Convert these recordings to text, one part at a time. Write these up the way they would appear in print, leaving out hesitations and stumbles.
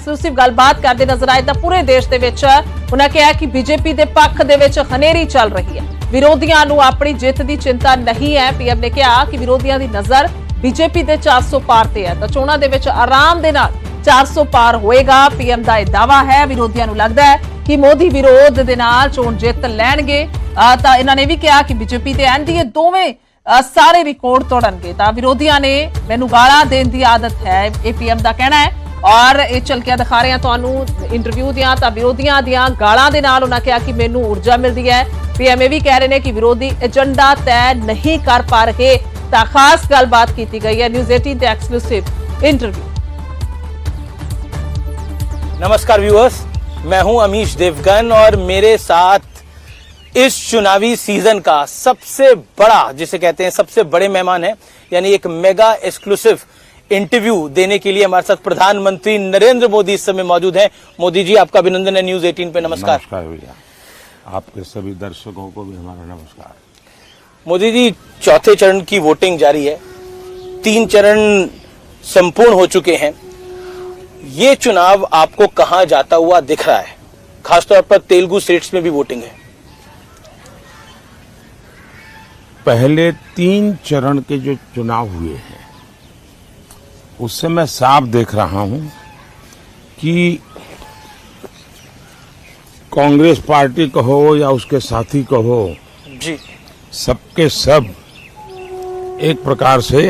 Exclusive ਗੱਲਬਾਤ ਕਰਦੇ ਨਜ਼ਰ ਆਏ ਤਾਂ ਪੂਰੇ ਦੇਸ਼ ਦੇ ਵਿੱਚ ਉਹਨਾਂ ਕਿਹਾ ਕਿ ਬੀਜੇਪੀ ਦੇ ਪੱਖ ਦੇ ਵਿੱਚ ਹਨੇਰੀ ਚੱਲ ਰਹੀ ਹੈ। ਵਿਰੋਧੀਆਂ ਨੂੰ ਆਪਣੀ ਜਿੱਤ ਦੀ ਚਿੰਤਾ ਨਹੀਂ ਹੈ। ਪੀਐਮ ਨੇ ਕਿਹਾ ਕਿ ਵਿਰੋਧੀਆਂ ਦੀ ਨਜ਼ਰ ਬੀਜੇਪੀ ਦੇ 400 ਪਾਰ ਤੇ ਹੈ ਤਾਂ ਚੋਣਾਂ ਦੇ ਵਿੱਚ ਆਰਾਮ ਦੇ ਨਾਲ 400 ਪਾਰ ਹੋਏਗਾ। ਪੀਐਮ ਦਾ ਇਹ ਦਾਅਵਾ ਹੈ। ਵਿਰੋਧੀਆਂ ਨੂੰ ਲੱਗਦਾ ਹੈ ਕਿ ਮੋਦੀ ਵਿਰੋਧ ਦੇ ਨਾਲ ਚੋਣ ਜਿੱਤ ਲੈਣਗੇ ਤਾਂ ਇਹਨਾਂ ਨੇ ਵੀ ਕਿਹਾ ਕਿ ਬੀਜੇਪੀ ਤੇ ਐਨਡੀਏ ਦੋਵੇਂ ਸਾਰੇ ਰਿਕਾਰਡ ਤੋੜਨਗੇ। ਤਾਂ ਵਿਰੋਧੀਆਂ ਨੇ ਮੈਨੂੰ ਗਾਲਾਂ ਦੇਣ ਦੀ ਆਦਤ ਹੈ, ਇਹ ਪੀਐਮ ਦਾ ਕਹਿਣਾ ਹੈ। ਔਰ ਇਹ ਝਲਕਿਆਂ ਦਿਖਾ ਰਹੇ ਹਾਂ ਤੁਹਾਨੂੰ ਇੰਟਰਵਿਊ ਦੀਆਂ ਤਾਂ ਵਿਰੋਧੀਆਂ ਦੀਆਂ ਗਾਲਾਂ ਦੇ ਨਾਲ ਉਹਨਾਂ ਕਿਹਾ ਕਿ ਮੈਨੂੰ ਊਰਜਾ ਮਿਲਦੀ ਹੈ। ਪੀਐਮ ਇਹ ਵੀ ਕਹਿ ਰਹੇ ਨੇ ਕਿ ਵਿਰੋਧੀ ਏਜੰਡਾ ਤੈਅ नहीं कर पा रहे। खास गलबात की गई है। न्यूज़ 18 के एक्सक्लूसिव इंटरव्यू। नमस्कार व्यूअर्स, मैं हूं अमीश देवगन और मेरे साथ इस चुनावी सीजन का सबसे बड़ा, जिसे कहते हैं सबसे बड़े मेहमान है, यानी एक मेगा एक्सक्लूसिव इंटरव्यू देने के लिए हमारे साथ प्रधानमंत्री नरेंद्र मोदी इस समय मौजूद हैं। मोदी जी, आपका अभिनंदन है न्यूज़ 18 पे। नमस्कार। नमस्कार भैया, आपके सभी दर्शकों को भी हमारा नमस्कार। मोदी जी, चौथे चरण की वोटिंग जारी है, 3 चरण संपूर्ण हो चुके हैं। ये चुनाव आपको कहां जाता हुआ दिख रहा है? खासतौर पर तेलुगु स्टेट्स में भी वोटिंग है। पहले 3 चरण के जो चुनाव हुए हैं उससे मैं साफ देख रहा हूं कि कांग्रेस पार्टी कहो या उसके साथी कहो जी, सबके सब एक प्रकार से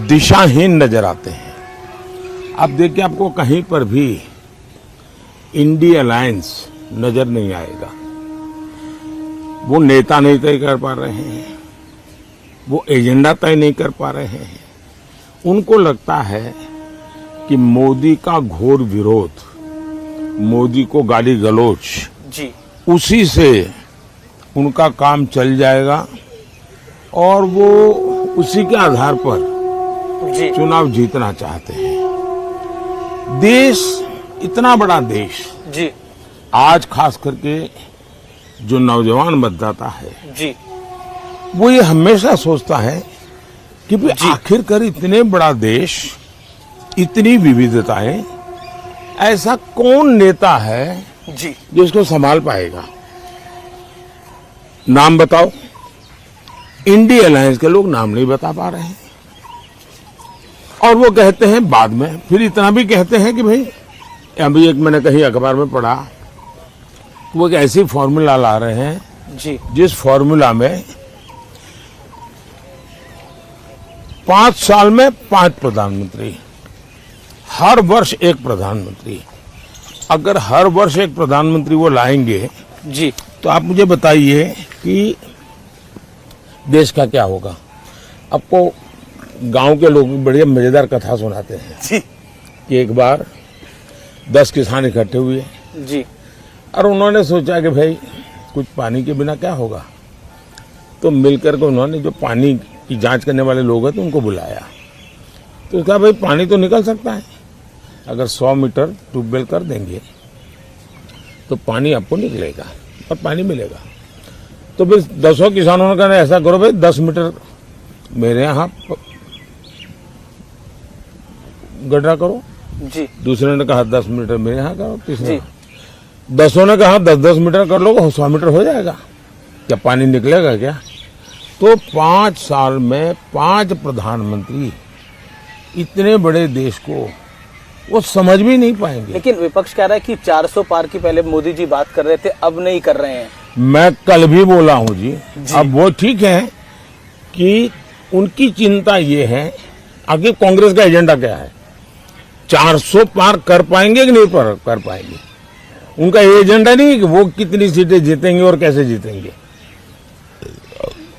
दिशाहीन नजर आते हैं। अब देखिए, आपको कहीं पर भी इंडी अलायंस नजर नहीं आएगा। वो नेता नहीं तय कर पा रहे हैं, वो एजेंडा तय नहीं कर पा रहे हैं। उनको लगता है कि मोदी का घोर विरोध, मोदी को गाली गलौज जी, उसी से उनका काम चल जाएगा और वो उसी के आधार पर जी, चुनाव जीतना चाहते हैं। देश, इतना बड़ा देश, जी, आज खास करके जो नौजवान मतदाता है जी, वो ये हमेशा सोचता है कि भाई आखिरकार इतने बड़ा देश, इतनी विविधताएं, ऐसा कौन नेता है जी, जो इसको संभाल पाएगा? नाम बताओ। इंडी अलायंस के लोग नाम नहीं बता पा रहे हैं और वो कहते हैं बाद में, फिर इतना भी कहते हैं कि भाई, अभी एक मैंने कहीं अखबार में पढ़ा, वो एक ऐसी फॉर्मूला ला रहे हैं जी, जिस फॉर्मूला में 5 साल में 5 प्रधानमंत्री, हर वर्ष एक प्रधानमंत्री। अगर हर वर्ष एक प्रधानमंत्री वो लाएंगे जी, तो आप मुझे बताइए कि देश का क्या होगा। आपको गांव के लोग बढ़िया मजेदार कथा सुनाते हैं जी, कि एक बार 10 किसान इकट्ठे हुए जी, और उन्होंने सोचा कि भाई कुछ पानी के बिना क्या होगा, तो मिलकर के उन्होंने जो पानी की जांच करने वाले लोग हैं तो उनको बुलाया। तो कहा भाई पानी तो निकल सकता है, अगर 100 मीटर ट्यूबवेल कर देंगे तो पानी आपको निकलेगा और पानी मिलेगा। तो फिर 10 किसानों ने कहा ऐसा करो भाई, 10 मीटर मेरे यहाँ गड्ढा करो। जी, दूसरे ने कहा 10 मीटर मेरे यहाँ करो। तीसरे 10 ने कहा 10-10 मीटर कर लो, 100 मीटर हो जाएगा। क्या पानी निकलेगा क्या? तो 5 साल में 5 प्रधानमंत्री इतने बड़े देश को वो समझ भी नहीं पाएंगे। लेकिन विपक्ष कह रहा है कि 400 पार की पहले मोदी जी बात कर रहे थे, अब नहीं कर रहे हैं। मैं कल भी बोला हूं जी। अब वो ठीक है कि उनकी चिंता ये है, आगे कांग्रेस का एजेंडा क्या है, 400 पार कर पाएंगे कि नहीं कर पाएंगे। उनका एजेंडा नहीं है कि वो कितनी सीटें जीतेंगे और कैसे जीतेंगे।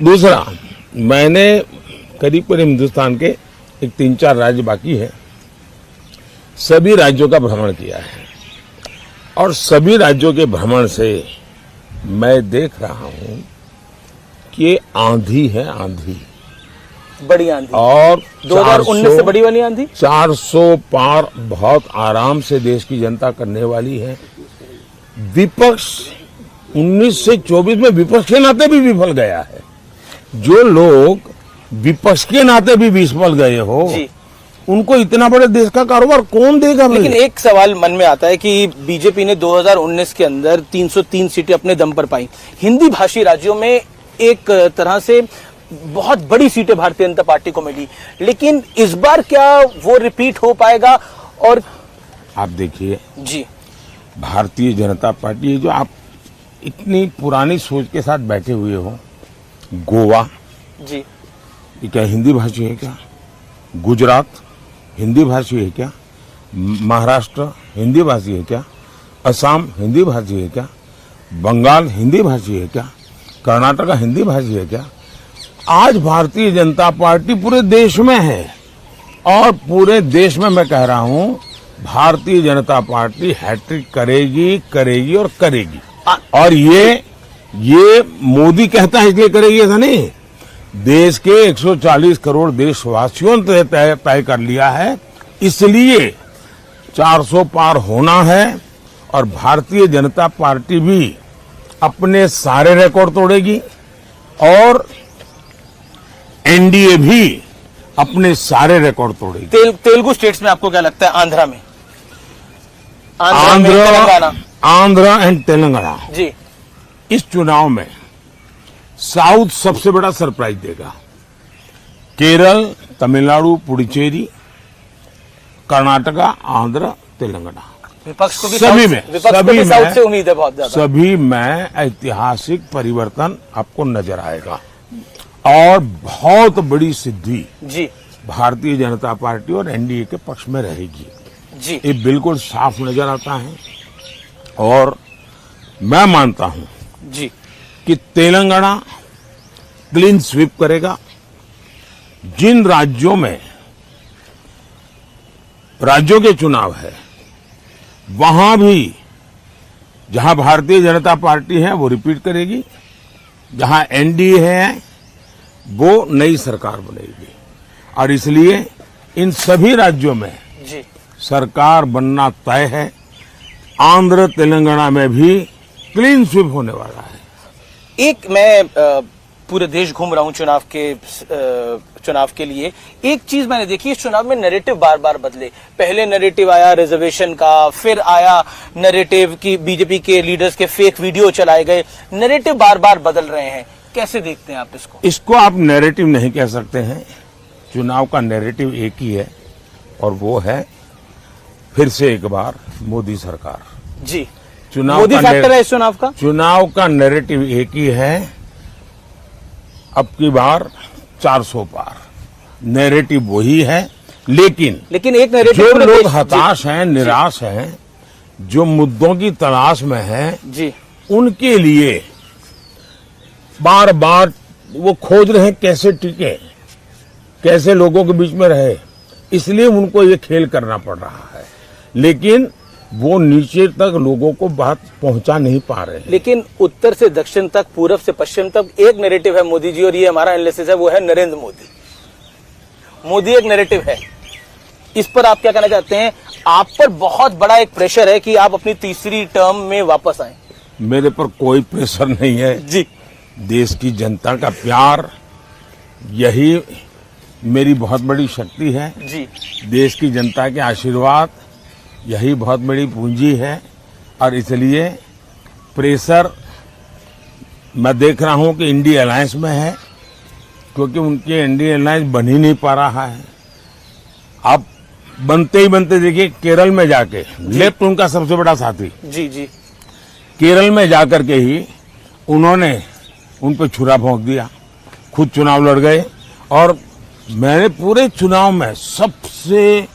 दूसरा, मैंने करीब हिंदुस्तान के एक 3-4 राज्य बाकी है, सभी राज्यों का भ्रमण किया है और सभी राज्यों के भ्रमण से मैं देख रहा हूं कि ये आंधी है, आंधी, बड़ी आंधी। और 2019 से बड़ी वाली आंधी 400 पार बहुत आराम से देश की जनता करने वाली है। विपक्ष 19 से 24 में विपक्ष के नाते भी विफल गया है। जो लोग विपक्ष के नाते भी विफल गए हो, जी, उनको इतना बड़े देश का कारोबार कौन देगा भाई? लेकिन एक सवाल मन में आता है कि बीजेपी ने 2019 के अंदर 303 सीटें अपने दम पर पाई। हिंदी भाषी राज्यों में एक तरह से बहुत बड़ी सीटें भारतीय जनता पार्टी को मिली, लेकिन इस बार क्या वो रिपीट हो पाएगा? और आप देखिए जी, भारतीय जनता पार्टी, जो आप इतनी पुरानी सोच के साथ बैठे हुए हो, गोवा जी, ये क्या हिंदी भाषी है क्या? गुजरात हिंदी भाषी है क्या? महाराष्ट्र हिंदी भाषी है क्या? असम हिंदी भाषी है क्या? बंगाल हिंदी भाषी है क्या? कर्नाटक हिंदी भाषी है क्या? आज भारतीय जनता पार्टी पूरे देश में है, और पूरे देश में मैं कह रहा हूं भारतीय जनता पार्टी हैट्रिक करेगी और करेगी। और ये मोदी कहता है इसलिए करेगी ऐसा नहीं, देश के 140 करोड़ देशवासियों ने तय कर लिया है, इसलिए 400 पार होना है। और भारतीय जनता पार्टी भी अपने सारे रिकॉर्ड तोड़ेगी, और एनडीए भी अपने सारे रिकॉर्ड तोड़ेगी। तेलुगु स्टेट्स में आपको क्या लगता है? आंध्रा में, तेलंगाना, आंध्र एंड तेलंगाना जी, इस चुनाव में साउथ सबसे बड़ा सरप्राइज देगा। केरल, तमिलनाडु, पुडुचेरी, कर्नाटका, आंध्र, तेलंगाना, विपक्ष को भी सभी में साउथ से उम्मीद है बहुत ज्यादा। सभी में ऐतिहासिक परिवर्तन आपको नजर आएगा, और बहुत बड़ी सिद्धि जी, भारतीय जनता पार्टी और एनडीए के पक्ष में रहेगी। जी, ये बिल्कुल साफ नजर आता है। और मैं मानता हूं जी, कि तेलंगाना क्लीन स्वीप करेगा। जिन राज्यों में राज्यों के चुनाव है, वहां भी जहां भारतीय जनता पार्टी है वो रिपीट करेगी, जहां एनडीए है वो नई सरकार बनेगी। और इसलिए इन सभी राज्यों में जी, सरकार बनना तय है। आंध्र तेलंगाना में भी क्लीन स्वीप होने वाला है। एक मैं पूरे देश घूम रहा हूं चुनाव के लिए। एक चीज मैंने देखी, इस चुनाव में नैरेटिव बार बार बदले। पहले नैरेटिव आया रिजर्वेशन का, फिर आया नैरेटिव की बीजेपी के लीडर्स के फेक वीडियो चलाए गए। नैरेटिव बार बार बदल रहे हैं, कैसे देखते हैं आप इसको? इसको आप नैरेटिव नहीं कह सकते हैं। चुनाव का नैरेटिव एक ही है, और वो है फिर से एक बार मोदी सरकार। जी, चुनाव मोदी का फैक्टर है इस चुनाव का। चुनाव का नैरेटिव एक ही है, अब की बार 400 पार। नैरेटिव वही है, लेकिन एक नैरेटिव जो लोग हताश हैं, निराश हैं, जो मुद्दों की तलाश में हैं, जी, उनके लिए बार बार वो खोज रहे हैं कैसे टिके, कैसे लोगों के बीच में रहे, इसलिए उनको ये खेल करना पड़ रहा है। लेकिन वो नीचे तक लोगों को बात पहुंचा नहीं पा रहे हैं। लेकिन उत्तर से दक्षिण तक, पूरब से पश्चिम तक एक नैरेटिव है मोदी जी, और ये हमारा एनालिसिस है, वो है नरेंद्र मोदी। मोदी एक नैरेटिव है। इस पर आप क्या कहना चाहते हैं? आप पर बहुत बड़ा एक प्रेशर है कि आप अपनी तीसरी टर्म में वापस आए। मेरे पर कोई प्रेशर नहीं है जी, देश की जनता का प्यार, यही मेरी बहुत बड़ी शक्ति है। जी, देश की जनता के आशीर्वाद यही बहुत बड़ी पूंजी है, और इसलिए प्रेशर मैं देख रहा हूं कि इंडिया अलायंस में है, क्योंकि उनके इंडिया अलायंस बन ही नहीं पा रहा है। अब बनते ही बनते देखिए केरल में जाके, लेफ्ट उनका सबसे बड़ा साथी, जी, जी, केरल में जाकर के ही उन्होंने उन पर छुरा भोंक दिया, खुद चुनाव लड़ गए। और मैंने पूरे चुनाव में सबसे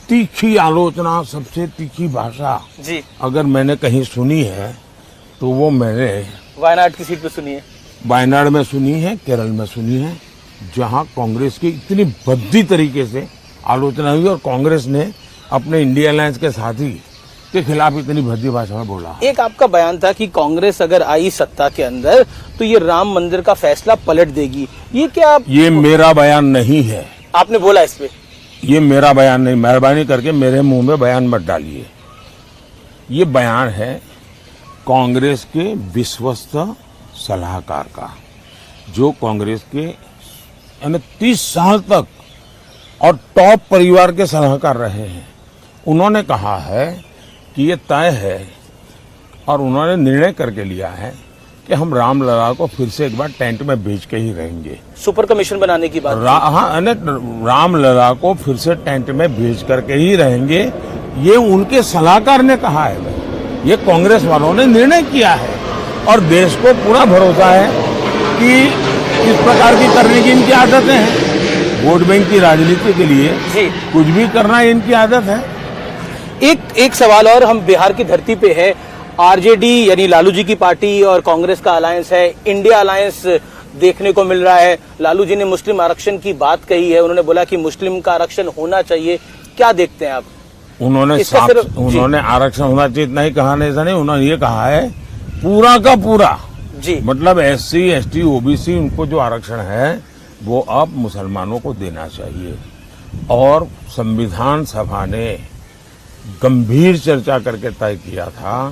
तीखी आलोचना, सबसे तीखी भाषा जी, अगर मैंने कहीं सुनी है तो वो मैंने वायनाड की सीट पे सुनी है। वायनाड में सुनी है, केरल में सुनी है, जहां कांग्रेस की इतनी भद्दी तरीके से आलोचना हुई, और कांग्रेस ने अपने इंडिया अलायंस के साथी के खिलाफ इतनी भद्दी भाषा में बोला। एक आपका बयान था कि कांग्रेस अगर आई सत्ता के अंदर तो ये राम मंदिर का फैसला पलट देगी। ये क्या ये मेरा बयान नहीं है। आपने बोला इस पे? ये मेरा बयान नहीं, मेहरबानी करके मेरे मुंह में बयान मत डालिए। ये बयान है कांग्रेस के विश्वस्त सलाहकार का, जो कांग्रेस के 30 साल तक और टॉप परिवार के सलाहकार रहे हैं। उन्होंने कहा है कि ये तय है और उन्होंने निर्णय करके लिया है कि हम रामलला को फिर से एक बार टेंट में भेज के ही रहेंगे। सुपर कमीशन बनाने की बात हाँ, रामलला को फिर से टेंट में भेज करके ही रहेंगे, ये उनके सलाहकार ने कहा है भाई। ये कांग्रेस वालों ने निर्णय किया है और देश को पूरा भरोसा है कि इस प्रकार की करने की इनकी आदतें हैं। वोट बैंक की राजनीति के लिए जी कुछ भी करना इनकी आदत है। एक सवाल और, हम बिहार की धरती पे है, आरजेडी यानी लालू जी की पार्टी और कांग्रेस का अलायंस है, इंडिया अलायंस देखने को मिल रहा है। लालू जी ने मुस्लिम आरक्षण की बात कही है, उन्होंने बोला कि मुस्लिम का आरक्षण होना चाहिए, क्या देखते हैं आप? उन्होंने आरक्षण होना चाहिए इतना ही कहा नहीं, उन्होंने ये कहा है पूरा का पूरा जी, मतलब SC ST OBC उनको जो आरक्षण है वो अब मुसलमानों को देना चाहिए। और संविधान सभा ने गंभीर चर्चा करके तय किया था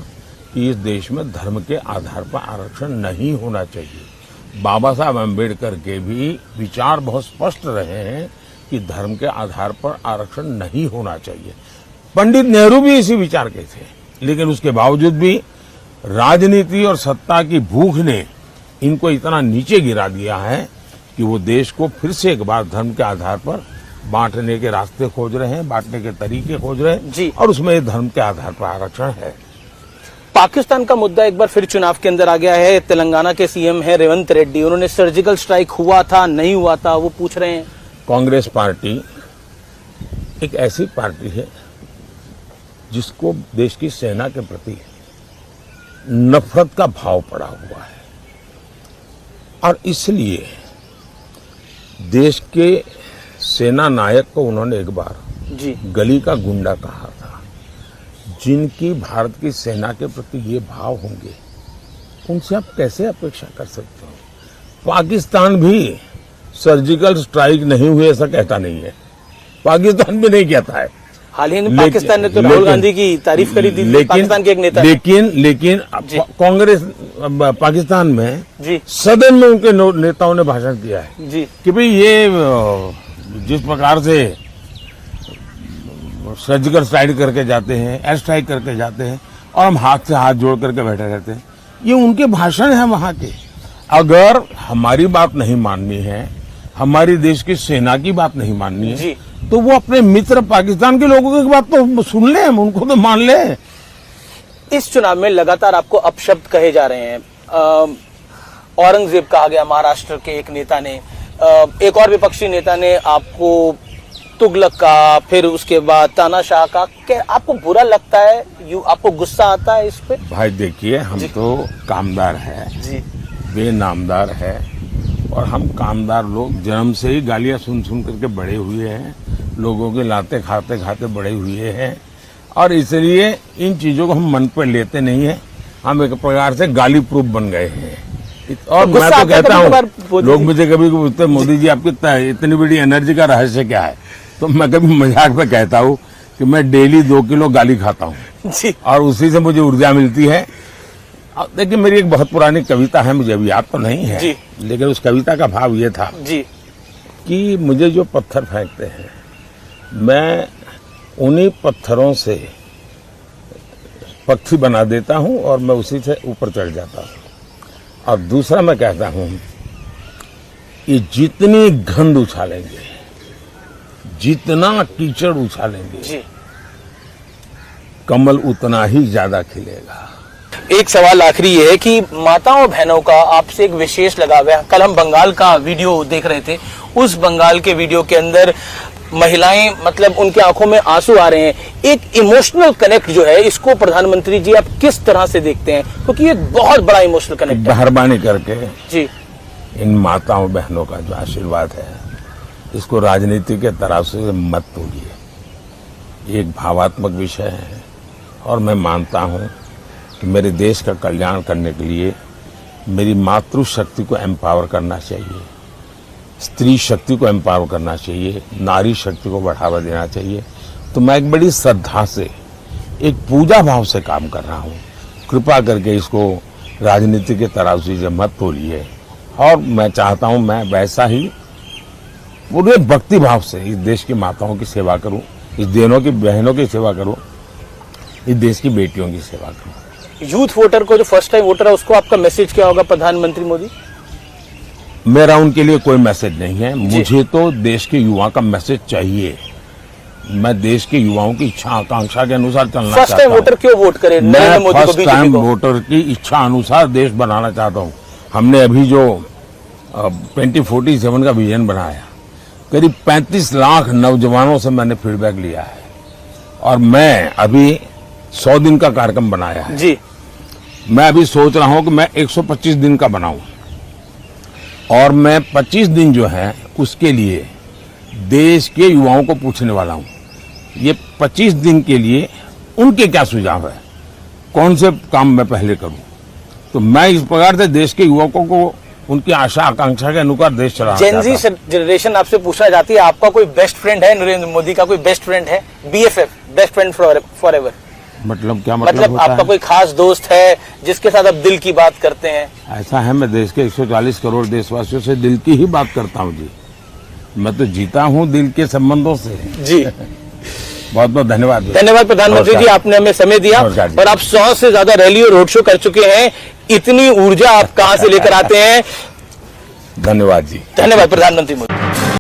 कि इस देश में धर्म के आधार पर आरक्षण नहीं होना चाहिए। बाबा साहब अम्बेडकर के भी विचार बहुत स्पष्ट रहे हैं कि धर्म के आधार पर आरक्षण नहीं होना चाहिए। पंडित नेहरू भी इसी विचार के थे, लेकिन उसके बावजूद भी राजनीति और सत्ता की भूख ने इनको इतना नीचे गिरा दिया है कि वो देश को फिर से एक बार धर्म के आधार पर बांटने के रास्ते खोज रहे हैं, बांटने के तरीके खोज रहे हैं जी। और उसमें धर्म के आधार पर आरक्षण है। पाकिस्तान का मुद्दा एक बार फिर चुनाव के अंदर आ गया है। तेलंगाना के सीएम है रेवंत रेड्डी, उन्होंने सर्जिकल स्ट्राइक हुआ था नहीं हुआ था वो पूछ रहे हैं। कांग्रेस पार्टी एक ऐसी पार्टी है जिसको देश की सेना के प्रति नफरत का भाव पड़ा हुआ है और इसलिए देश के सेना नायक को उन्होंने एक बार जी गली का गुंडा कहा था। जिनकी भारत की सेना के प्रति ये भाव होंगे उनसे आप कैसे अपेक्षा कर सकते हो? पाकिस्तान भी सर्जिकल स्ट्राइक नहीं हुए ऐसा कहता नहीं है, पाकिस्तान भी नहीं कहता है। हाल ही में पाकिस्तान ने तो राहुल गांधी की तारीफ करी थी, पाकिस्तान के एक नेता ने। लेकिन कांग्रेस पाकिस्तान में जी सदन में उनके नेताओं ने भाषण दिया है जी कि भाई ये जिस प्रकार से सर्जिकल स्ट्राइक करके जाते हैं, एयर स्ट्राइक करके जाते हैं और हम हाथ से हाथ जोड़ करके बैठे रहते हैं, ये उनके भाषण है वहां के। अगर हमारी बात नहीं माननी है, हमारी देश की सेना की बात नहीं माननी है, तो वो अपने मित्र पाकिस्तान के लोगों की बात तो सुन ले, उनको तो मान ले। इस चुनाव में लगातार आपको अपशब्द कहे जा रहे हैं। औरंगजेब कहा गया महाराष्ट्र के एक नेता ने, एक और विपक्षी नेता ने आपको तुगलक का, फिर उसके बाद तानाशाह का। क्या आपको बुरा लगता है, आपको गुस्सा आता है इस पे? भाई देखिए, हम तो कामदार है जी, बेनामदार है और हम कामदार लोग जन्म से ही गालियां सुन सुन करके बड़े हुए हैं, लोगों के लाते खाते खाते बड़े हुए हैं और इसलिए इन चीजों को हम मन पर लेते नहीं है। हम एक प्रकार से गाली प्रूफ बन गए हैं। और तो मैं तो कहता हूँ, लोग मुझे कभी पूछते मोदी जी आपकी इतनी बड़ी एनर्जी का रहस्य क्या है, तो मैं कभी मजाक में कहता हूँ कि मैं डेली 2 किलो गाली खाता हूँ और उसी से मुझे ऊर्जा मिलती है। देखिए, मेरी एक बहुत पुरानी कविता है, मुझे अभी याद तो नहीं है जी। लेकिन उस कविता का भाव ये था जी कि मुझे जो पत्थर फेंकते हैं, मैं उन्हीं पत्थरों से पक्षी बना देता हूं और मैं उसी से ऊपर चढ़ जाता हूं। और दूसरा मैं कहता हूं कि जितनी गंध उछालेंगे, जितना कीचड़ उछालेंगे जी, कमल उतना ही ज्यादा खिलेगा। एक सवाल आखिरी ये है कि माताओं बहनों का आपसे एक विशेष लगाव है। कल हम बंगाल का वीडियो देख रहे थे, उस बंगाल के वीडियो के अंदर महिलाएं, मतलब उनके आंखों में आंसू आ रहे हैं। एक इमोशनल कनेक्ट जो है, इसको प्रधानमंत्री जी आप किस तरह से देखते हैं? क्योंकि ये बहुत बड़ा इमोशनल कनेक्ट है। मेहरबानी करके जी, इन माताओं बहनों का जो आशीर्वाद है, इसको राजनीति के तराजू से मत तोलिए। ये एक भावात्मक विषय है और मैं मानता हूं कि मेरे देश का कल्याण करने के लिए मेरी मातृशक्ति को एम्पावर करना चाहिए, स्त्री शक्ति को एम्पावर करना चाहिए, नारी शक्ति को बढ़ावा देना चाहिए। तो मैं एक बड़ी श्रद्धा से, एक पूजा भाव से काम कर रहा हूँ। कृपा करके इसको राजनीति के तराजू से मत तोलिए और मैं चाहता हूँ मैं वैसा ही पूरे भक्ति भाव से इस देश की माताओं की सेवा करूं, इस देनों की बहनों की सेवा करूं, इस देश की बेटियों की सेवा करूं। यूथ वोटर को, जो फर्स्ट टाइम वोटर है, उसको आपका मैसेज क्या होगा प्रधानमंत्री मोदी? मेरा उनके लिए कोई मैसेज नहीं है, मुझे तो देश के युवा का मैसेज चाहिए। मैं देश के युवाओं की इच्छा आकांक्षा के अनुसार चलना फर्स्ट चाहता टाइम हूं। वोटर क्यों वोट करे मैं नरेंद्र मोदी को, फर्स्ट बीजेपी टाइम को? वोटर की इच्छा अनुसार देश बनाना चाहता हूं। हमने अभी जो 2047 का विजन बनाया, करीब 35 लाख नौजवानों से मैंने फीडबैक लिया है और मैं अभी 100 दिन का कार्यक्रम बनाया है। जी, मैं अभी सोच रहा हूं कि मैं 125 दिन का बनाऊं और मैं 25 दिन जो है उसके लिए देश के युवाओं को पूछने वाला हूं। ये 25 दिन के लिए उनके क्या सुझाव है, कौन से काम मैं पहले करूं। तो मैं इस प्रकार से देश के युवकों को उनकी आशा आकांक्षा के अनुसार देश चलाना जेन चाहता जी हूं। जनरेशन आपसे पूछना चाहती है, आपका कोई बेस्ट फ्रेंड है नरेंद्र मोदी का? कोई बेस्ट फ्रेंड है? BFF, best friend for ever? मतलब क्या मतलब मतलब होता आपका है? कोई खास दोस्त है जिसके साथ आप दिल की बात करते हैं? ऐसा है, मैं देश के 140 करोड़ देशवासियों से दिल की ही बात करता हूं जी। मैं तो जीता हूं दिल के संबंधों से। जी, बहुत बहुत धन्यवाद। धन्यवाद प्रधानमंत्री जी, नमस्कार। आपने हमें समय दिया। नमस्कार जी। और आप 100 से ज्यादा रैली और रोड शो कर चुके हैं, इतनी ऊर्जा आप कहां से लेकर आते हैं? धन्यवाद जी। धन्यवाद प्रधानमंत्री मोदी।